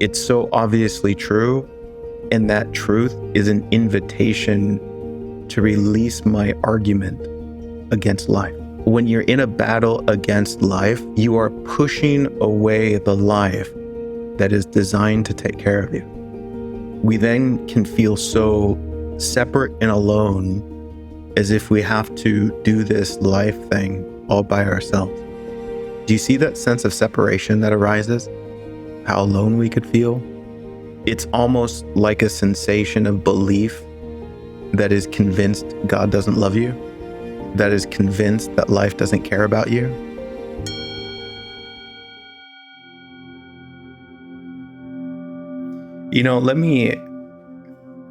It's so obviously true, and that truth is an invitation to release my argument against life. When you're in a battle against life, you are pushing away the life that is designed to take care of you. We then can feel so separate and alone, as if we have to do this life thing all by ourselves. Do you see that sense of separation that arises? How alone we could feel? It's almost like a sensation of belief that is convinced God doesn't love you, that is convinced that life doesn't care about you. Let me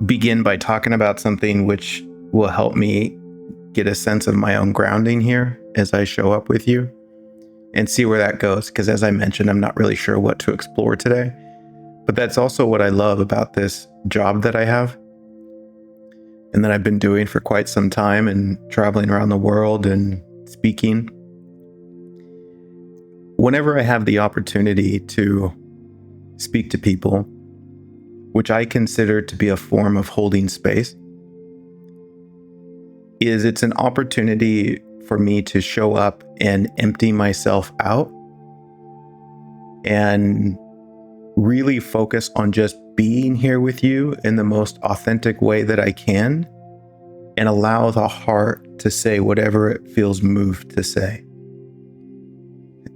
begin by talking about something which will help me get a sense of my own grounding here as I show up with you and see where that goes. Because as I mentioned, I'm not really sure what to explore today. But that's also what I love about this job that I have and that I've been doing for quite some time and traveling around the world and speaking. Whenever I have the opportunity to speak to people, which I consider to be a form of holding space, it's an opportunity for me to show up and empty myself out and really focus on just being here with you in the most authentic way that I can, and allow the heart to say whatever it feels moved to say.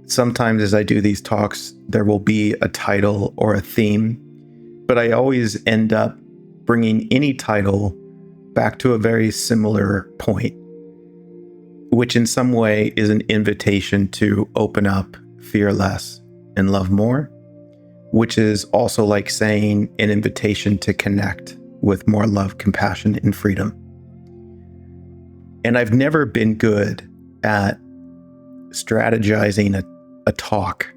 Sometimes as I do these talks, there will be a title or a theme, but I always end up bringing any title back to a very similar point, which in some way is an invitation to open up, fear less, and love more, which is also like saying an invitation to connect with more love, compassion, and freedom. And I've never been good at strategizing a talk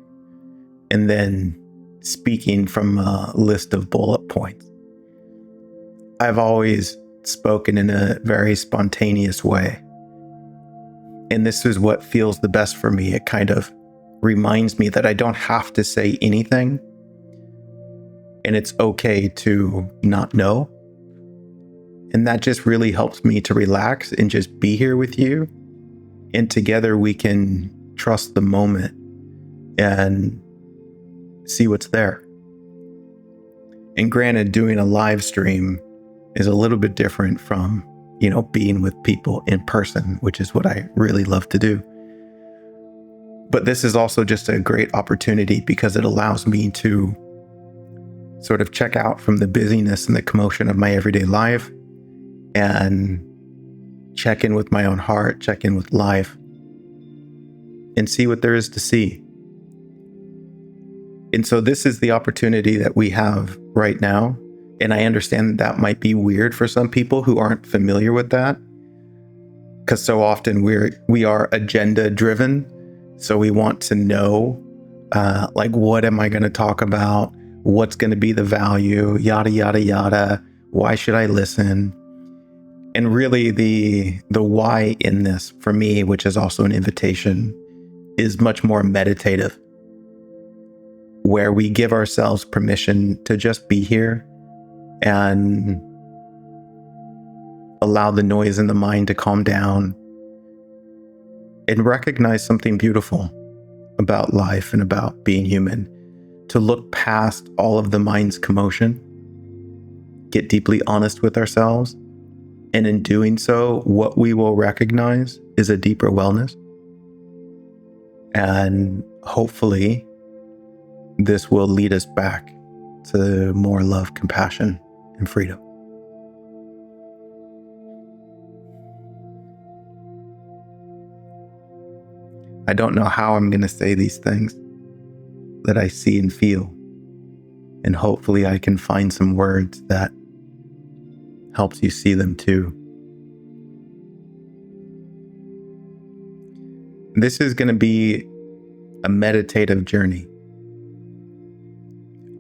and then speaking from a list of bullet points. I've always spoken in a very spontaneous way. And this is what feels the best for me. It kind of reminds me that I don't have to say anything, and it's okay to not know. And that just really helps me to relax and just be here with you. And together we can trust the moment and see what's there. And granted, doing a live stream is a little bit different from, being with people in person, which is what I really love to do. But this is also just a great opportunity because it allows me to sort of check out from the busyness and the commotion of my everyday life and check in with my own heart, check in with life, and see what there is to see. And so this is the opportunity that we have right now. And I understand that might be weird for some people who aren't familiar with that, because so often we are agenda driven. So we want to know, what am I going to talk about? What's going to be the value? Yada, yada, yada. Why should I listen? And really the why in this for me, which is also an invitation, is much more meditative, where we give ourselves permission to just be here and allow the noise in the mind to calm down and recognize something beautiful about life and about being human, to look past all of the mind's commotion, get deeply honest with ourselves. And in doing so, what we will recognize is a deeper wellness. And hopefully, this will lead us back to more love, compassion, and freedom. I don't know how I'm going to say these things that I see and feel. And hopefully I can find some words that helps you see them too. This is going to be a meditative journey.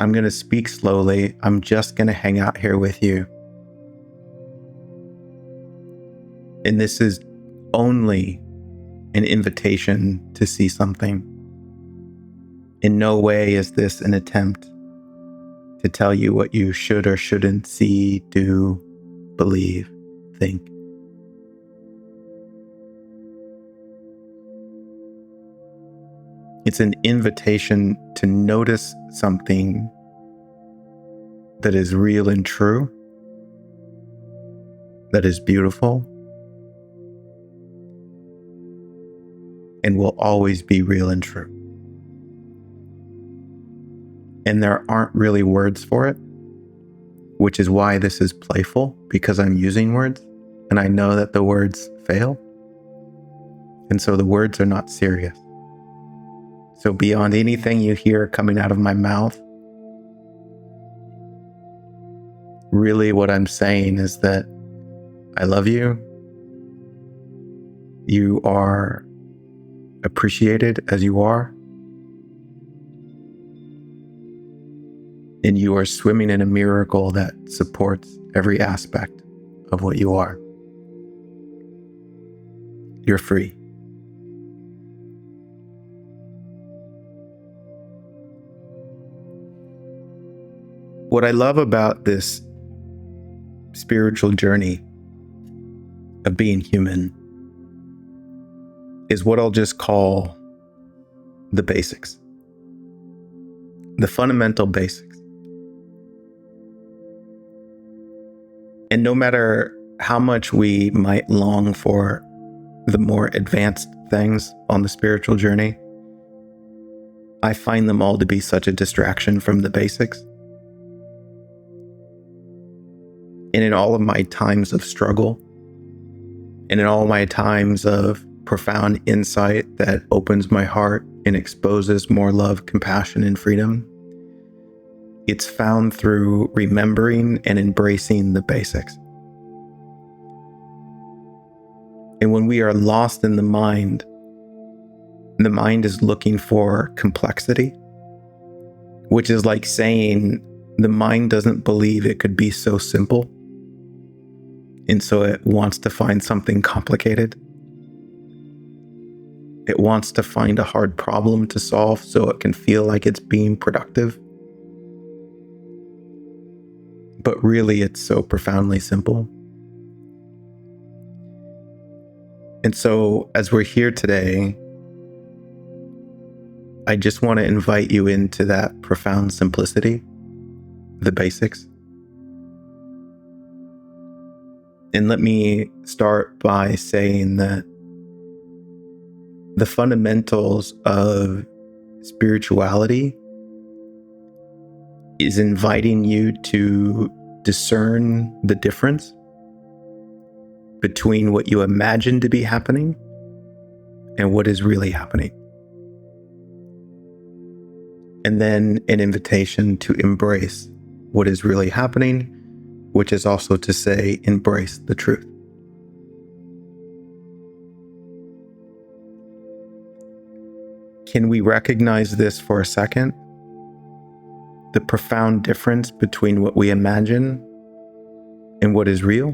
I'm going to speak slowly. I'm just going to hang out here with you. And this is only an invitation to see something. In no way is this an attempt to tell you what you should or shouldn't see, do, believe, think. It's an invitation to notice something that is real and true, that is beautiful, and will always be real and true. And there aren't really words for it, which is why this is playful, because I'm using words, and I know that the words fail. And so the words are not serious. So beyond anything you hear coming out of my mouth, really what I'm saying is that I love you. You are appreciated as you are. And you are swimming in a miracle that supports every aspect of what you are. You're free. What I love about this spiritual journey of being human is what I'll just call the basics, the fundamental basics. And no matter how much we might long for the more advanced things on the spiritual journey, I find them all to be such a distraction from the basics. And in all of my times of struggle, and in all my times of profound insight that opens my heart and exposes more love, compassion, and freedom, it's found through remembering and embracing the basics. And when we are lost in the mind is looking for complexity, which is like saying the mind doesn't believe it could be so simple. And so it wants to find something complicated. It wants to find a hard problem to solve so it can feel like it's being productive. But really, it's so profoundly simple. And so as we're here today, I just want to invite you into that profound simplicity, the basics. And let me start by saying that the fundamentals of spirituality is inviting you to discern the difference between what you imagine to be happening and what is really happening. And then an invitation to embrace what is really happening, which is also to say, embrace the truth. Can we recognize this for a second? The profound difference between what we imagine and what is real?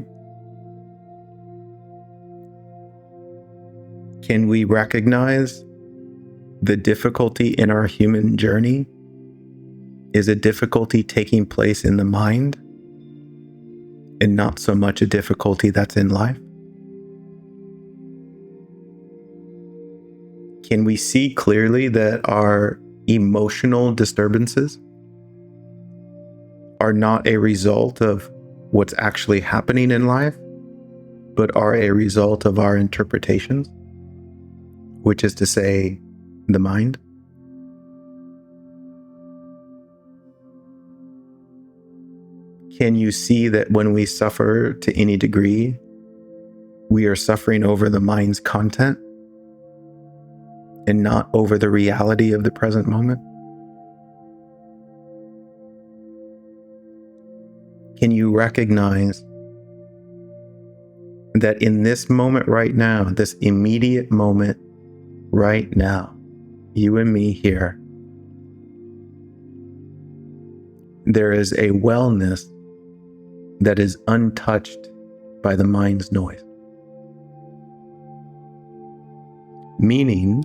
Can we recognize the difficulty in our human journey is a difficulty taking place in the mind and not so much a difficulty that's in life? Can we see clearly that our emotional disturbances are not a result of what's actually happening in life, but are a result of our interpretations, which is to say, the mind? Can you see that when we suffer to any degree, we are suffering over the mind's content and not over the reality of the present moment? Can you recognize that in this moment right now, this immediate moment right now, you and me here, there is a wellness that is untouched by the mind's noise? Meaning,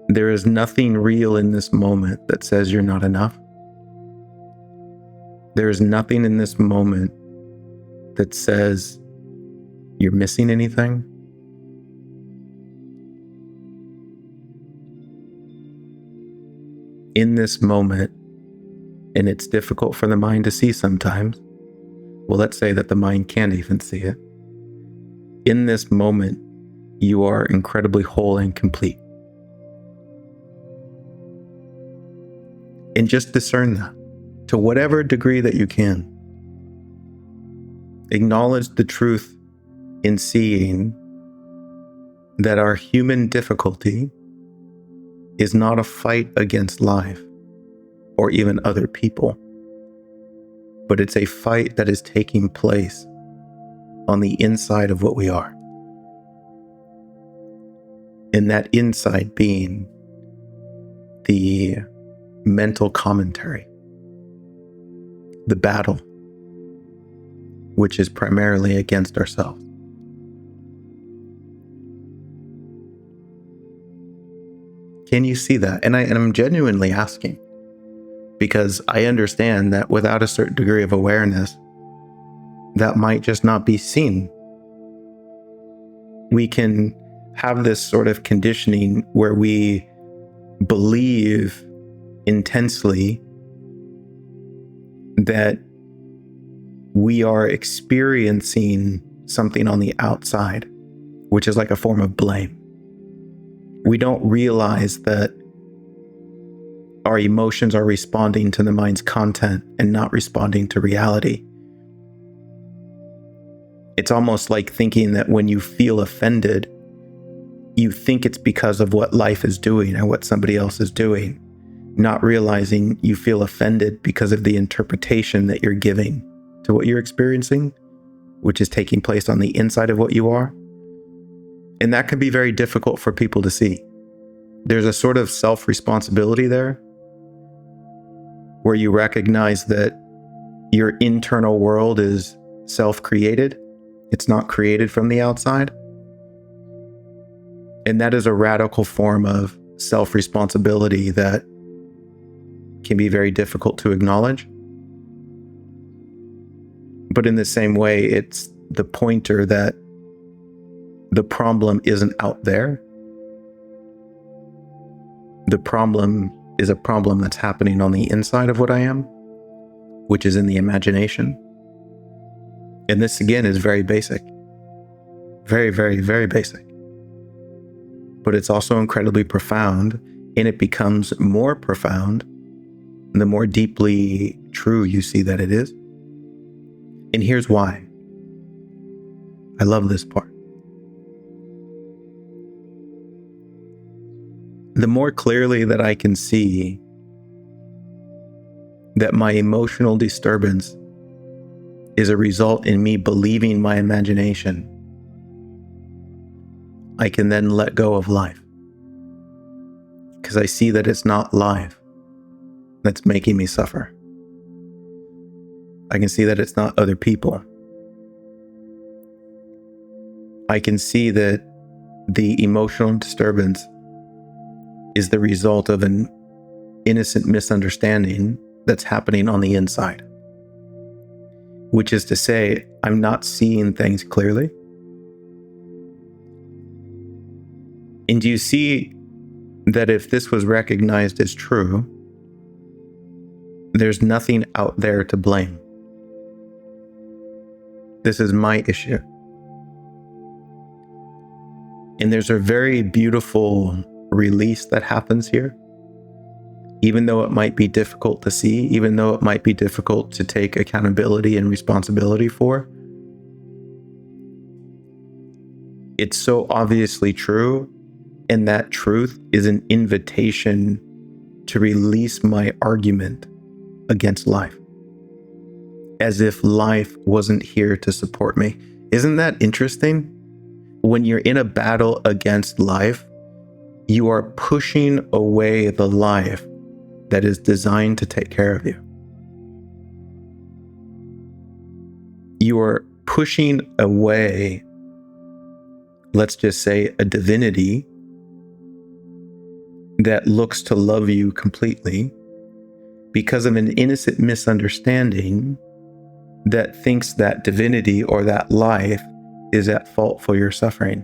there is nothing real in this moment that says you're not enough. There's nothing in this moment that says you're missing anything. In this moment, and it's difficult for the mind to see sometimes. Well, let's say that the mind can't even see it. In this moment, you are incredibly whole and complete. And just discern that to whatever degree that you can. Acknowledge the truth in seeing that our human difficulty is not a fight against life or even other people, but it's a fight that is taking place on the inside of what we are. And that inside being the mental commentary, the battle, which is primarily against ourselves. Can you see that? And I'm genuinely asking, because I understand that without a certain degree of awareness, that might just not be seen. We can have this sort of conditioning where we believe intensely that we are experiencing something on the outside, which is like a form of blame. We don't realize that our emotions are responding to the mind's content and not responding to reality. It's almost like thinking that when you feel offended, you think it's because of what life is doing or what somebody else is doing, not realizing you feel offended because of the interpretation that you're giving to what you're experiencing, which is taking place on the inside of what you are. And that can be very difficult for people to see. There's a sort of self-responsibility there where you recognize that your internal world is self-created. It's not created from the outside. And that is a radical form of self-responsibility that can be very difficult to acknowledge. But in the same way, it's the pointer that the problem isn't out there. The problem is a problem that's happening on the inside of what I am, which is in the imagination. And this, again, is very basic. Very, very, very basic. But it's also incredibly profound, and it becomes more profound the more deeply true you see that it is. And here's why. I love this part. The more clearly that I can see that my emotional disturbance is a result in me believing my imagination, I can then let go of life. Because I see that it's not life that's making me suffer. I can see that it's not other people. I can see that the emotional disturbance is the result of an innocent misunderstanding that's happening on the inside. Which is to say, I'm not seeing things clearly. And do you see that if this was recognized as true, there's nothing out there to blame? This is my issue. And there's a very beautiful release that happens here. Even though it might be difficult to see, even though it might be difficult to take accountability and responsibility for, it's so obviously true, and that truth is an invitation to release my argument against life, as if life wasn't here to support me. Isn't that interesting? When you're in a battle against life, you are pushing away the life that is designed to take care of you. You are pushing away, let's just say, a divinity that looks to love you completely, because of an innocent misunderstanding that thinks that divinity or that life is at fault for your suffering.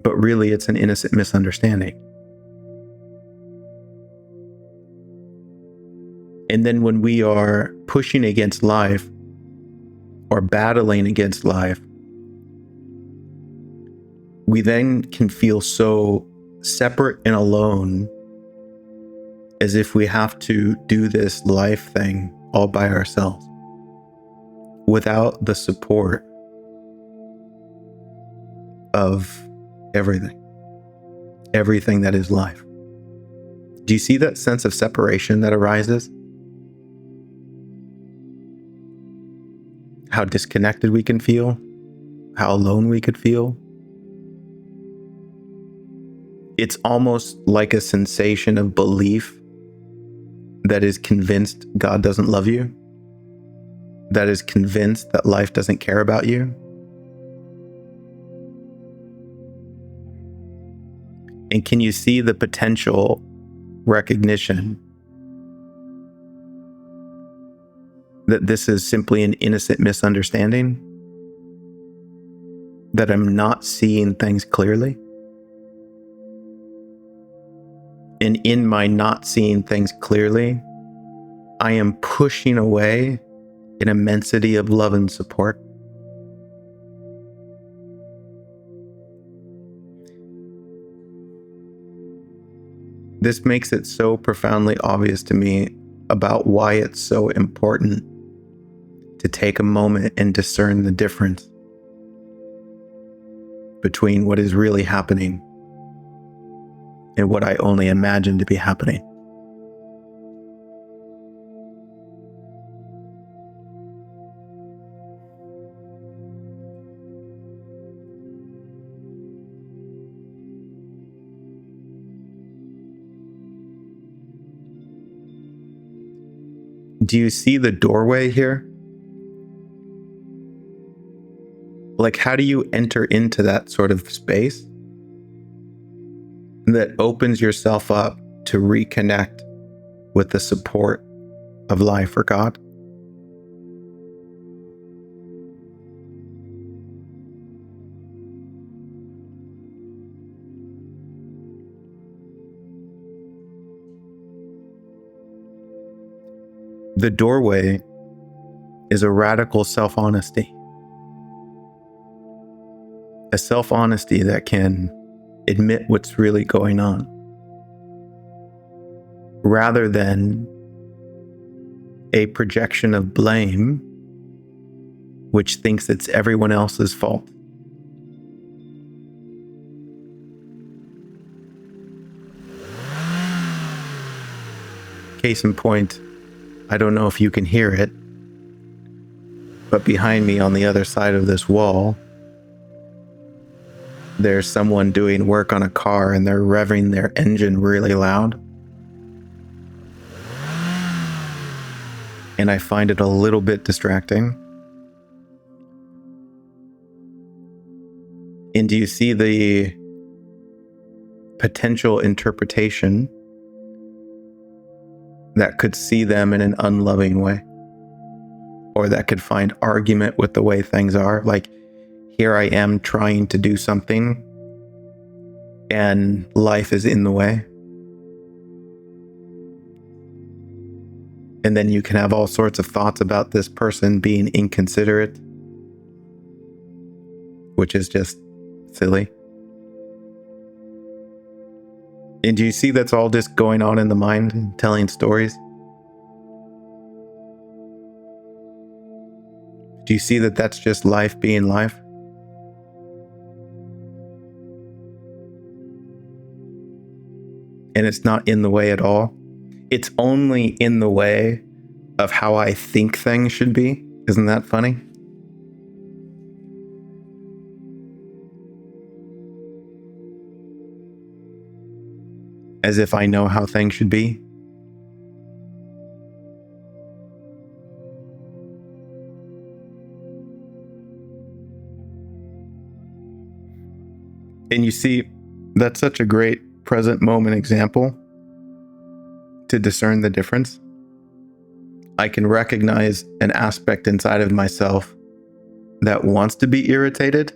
But really, it's an innocent misunderstanding. And then when we are pushing against life or battling against life, we then can feel so separate and alone, as if we have to do this life thing all by ourselves, without the support of everything that is life. Do you see that sense of separation that arises? How disconnected we can feel, how alone we could feel. It's almost like a sensation of belief that is convinced God doesn't love you, that is convinced that life doesn't care about you. And can you see the potential recognition that this is simply an innocent misunderstanding? That I'm not seeing things clearly? And in my not seeing things clearly, I am pushing away an immensity of love and support. This makes it so profoundly obvious to me about why it's so important to take a moment and discern the difference between what is really happening and what I only imagine to be happening. Do you see the doorway here? Like, how do you enter into that sort of space that opens yourself up to reconnect with the support of life or God? The doorway is a radical self-honesty. A self-honesty that can admit what's really going on, rather than a projection of blame, which thinks it's everyone else's fault. Case in point, I don't know if you can hear it, but behind me on the other side of this wall, there's someone doing work on a car and they're revving their engine really loud. And I find it a little bit distracting. And do you see the potential interpretation that could see them in an unloving way? Or that could find argument with the way things are? Like, here I am trying to do something and life is in the way. And then you can have all sorts of thoughts about this person being inconsiderate, which is just silly. And do you see that's all just going on in the mind, telling stories? Do you see that that's just life being life? And it's not in the way at all. It's only in the way of how I think things should be. Isn't that funny? As if I know how things should be. And you see, that's such a great present moment example to discern the difference. I can recognize an aspect inside of myself that wants to be irritated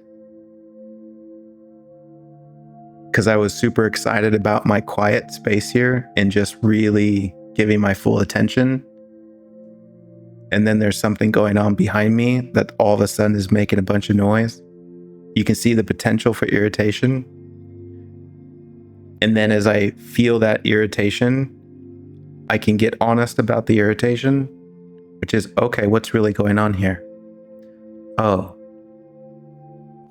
because I was super excited about my quiet space here and just really giving my full attention. And then there's something going on behind me that all of a sudden is making a bunch of noise. You can see the potential for irritation. And then as I feel that irritation, I can get honest about the irritation, which is, okay, what's really going on here? Oh,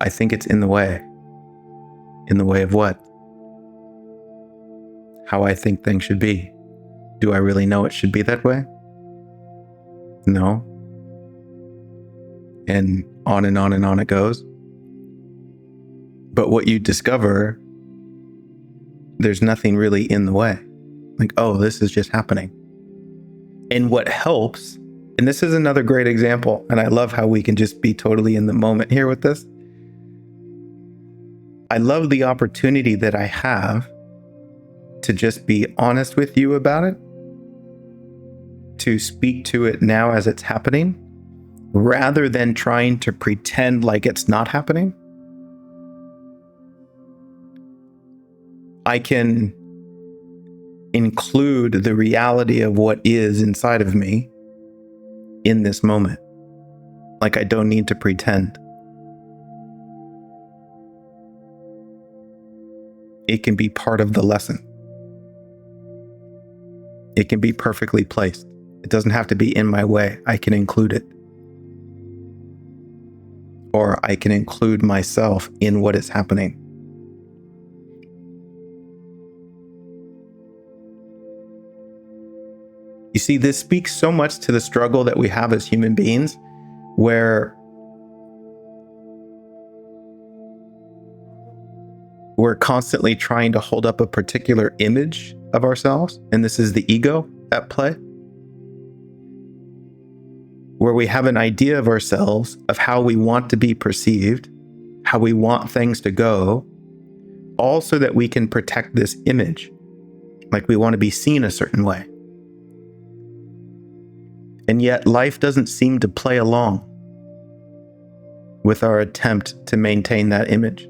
I think it's in the way. In the way of what? How I think things should be. Do I really know it should be that way? No. And on and on and on it goes. But what you discover, there's nothing really in the way. Like, oh, this is just happening. And what helps, and this is another great example, and I love how we can just be totally in the moment here with this. I love the opportunity that I have to just be honest with you about it, to speak to it now as it's happening, rather than trying to pretend like it's not happening. I can include the reality of what is inside of me in this moment. Like I don't need to pretend. It can be part of the lesson. It can be perfectly placed. It doesn't have to be in my way. I can include it. Or I can include myself in what is happening. You see, this speaks so much to the struggle that we have as human beings, where we're constantly trying to hold up a particular image of ourselves, and this is the ego at play, where we have an idea of ourselves, of how we want to be perceived, how we want things to go, all so that we can protect this image, like we want to be seen a certain way. And yet life doesn't seem to play along with our attempt to maintain that image.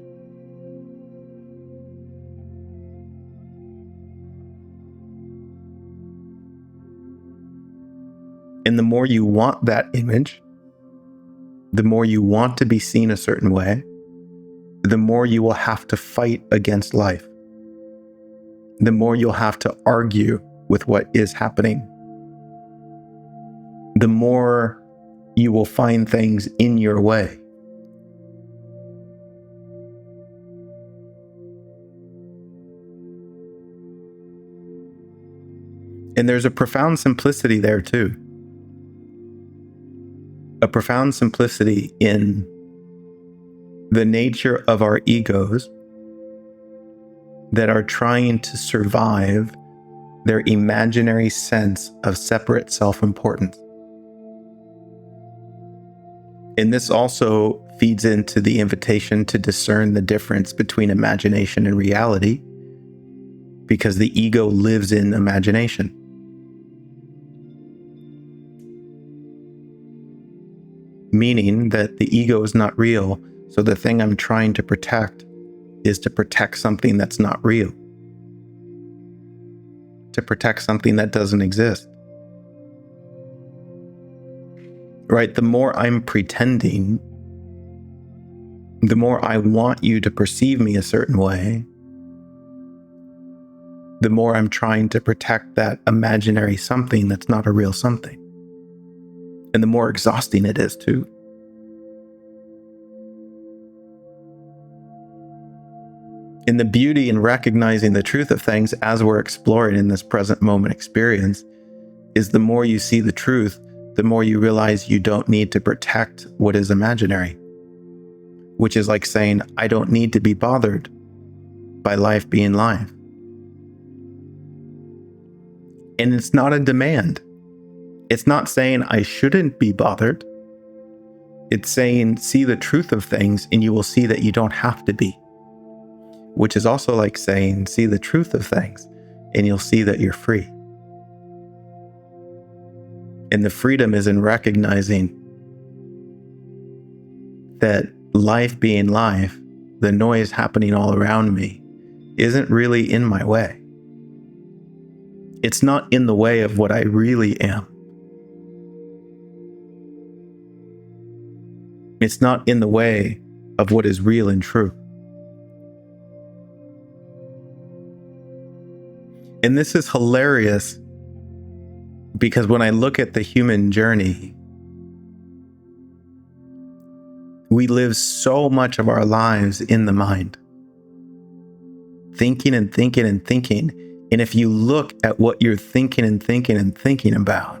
And the more you want that image, the more you want to be seen a certain way, the more you will have to fight against life. The more you'll have to argue with what is happening. The more you will find things in your way. And there's a profound simplicity there too. A profound simplicity in the nature of our egos that are trying to survive their imaginary sense of separate self-importance. And this also feeds into the invitation to discern the difference between imagination and reality, because the ego lives in imagination. Meaning that the ego is not real, so the thing I'm trying to protect is to protect something that's not real, to protect something that doesn't exist. Right? The more I'm pretending, the more I want you to perceive me a certain way, the more I'm trying to protect that imaginary something that's not a real something. And the more exhausting it is too. And the beauty in recognizing the truth of things as we're exploring in this present moment experience is the more you see the truth, the more you realize you don't need to protect what is imaginary, which is like saying, I don't need to be bothered by life being life. And it's not a demand. It's not saying I shouldn't be bothered. It's saying, see the truth of things and you will see that you don't have to be. Which is also like saying, see the truth of things and you'll see that you're free. And the freedom is in recognizing that life being life, the noise happening all around me, isn't really in my way. It's not in the way of what I really am. It's not in the way of what is real and true. And this is hilarious because when I look at the human journey, we live so much of our lives in the mind, thinking and thinking and thinking. And if you look at what you're thinking and thinking and thinking about,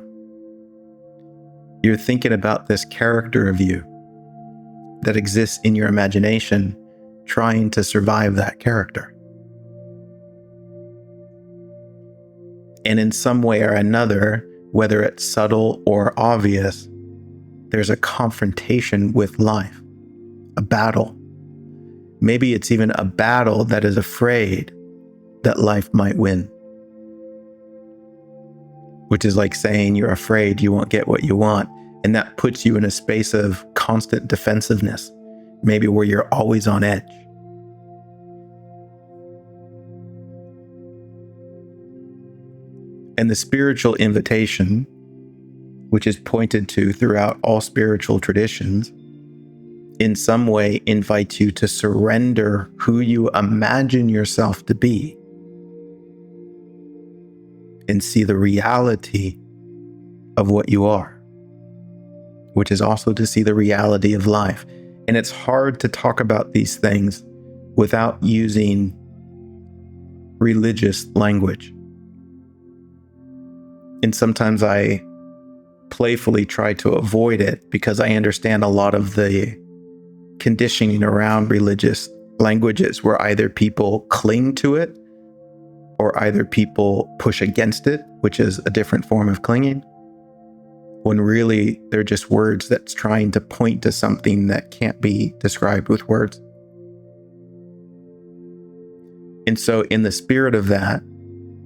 you're thinking about this character of you that exists in your imagination, trying to survive that character. And in some way or another, whether it's subtle or obvious, there's a confrontation with life, a battle. Maybe it's even a battle that is afraid that life might win, which is like saying you're afraid you won't get what you want. And that puts you in a space of constant defensiveness, maybe where you're always on edge. And the spiritual invitation, which is pointed to throughout all spiritual traditions, in some way invites you to surrender who you imagine yourself to be and see the reality of what you are, which is also to see the reality of life. And it's hard to talk about these things without using religious language. And sometimes I playfully try to avoid it because I understand a lot of the conditioning around religious languages where either people cling to it or either people push against it, which is a different form of clinging, when really they're just words that's trying to point to something that can't be described with words. And so in the spirit of that,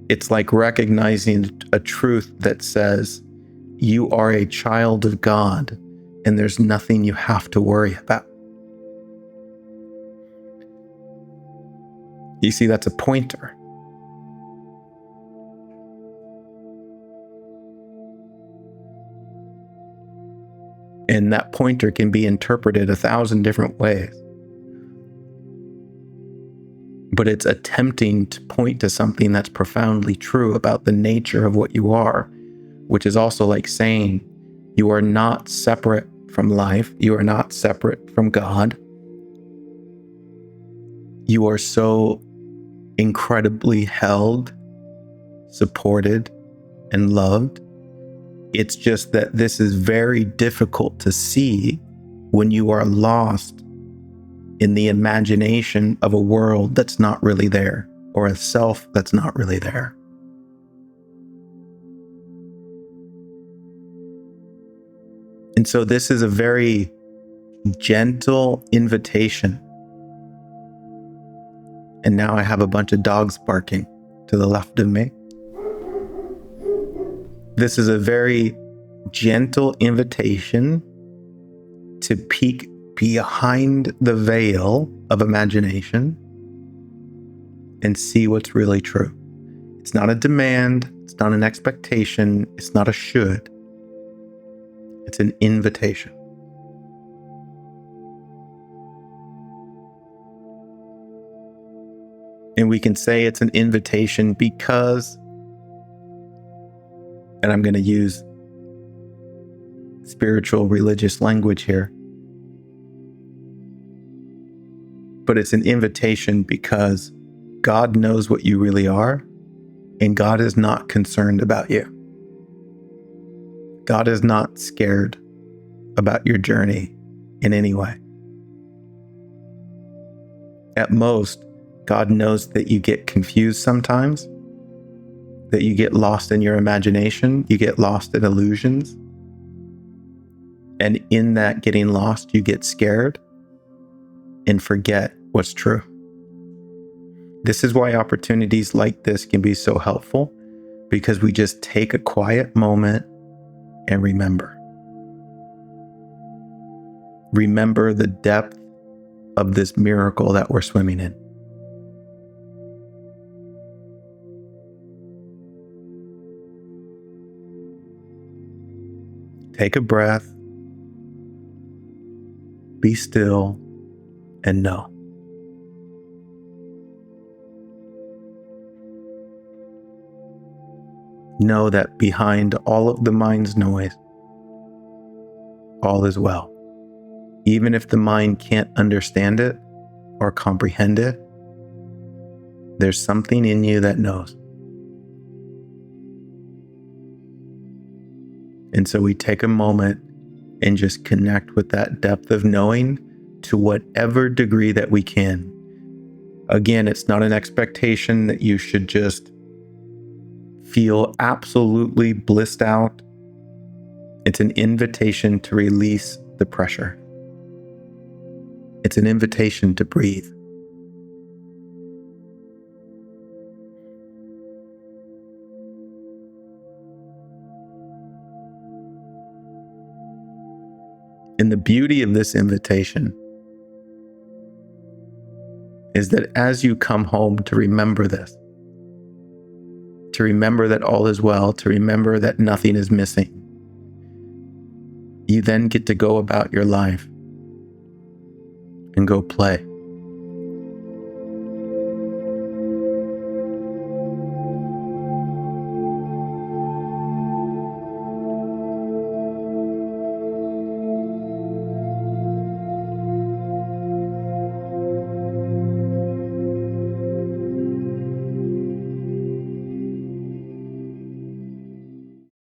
it's like recognizing a truth that says you are a child of God and there's nothing you have to worry about. You see, that's a pointer. And that pointer can be interpreted 1,000 different ways. But it's attempting to point to something that's profoundly true about the nature of what you are, which is also like saying you are not separate from life. You are not separate from God. You are so incredibly held, supported, and loved. It's just that this is very difficult to see when you are lost in the imagination of a world that's not really there, or a self that's not really there. And so this is a very gentle invitation. And now I have a bunch of dogs barking to the left of me. This is a very gentle invitation to peek behind the veil of imagination and see what's really true. It's not a demand, it's not an expectation, it's not a should. It's an invitation. And we can say it's an invitation because, and I'm going to use spiritual religious language here, but it's an invitation because God knows what you really are, and God is not concerned about you. God is not scared about your journey in any way. At most, God knows that you get confused sometimes, that you get lost in your imagination, you get lost in illusions. And in that getting lost, you get scared and forget what's true. This is why opportunities like this can be so helpful, because we just take a quiet moment and remember. Remember the depth of this miracle that we're swimming in. Take a breath, be still, and know. Know that behind all of the mind's noise, all is well. Even if the mind can't understand it or comprehend it, there's something in you that knows. And so we take a moment and just connect with that depth of knowing to whatever degree that we can. Again, it's not an expectation that you should just feel absolutely blissed out. It's an invitation to release the pressure. It's an invitation to breathe. And the beauty of this invitation is that as you come home to remember this, to remember that all is well, to remember that nothing is missing, you then get to go about your life and go play.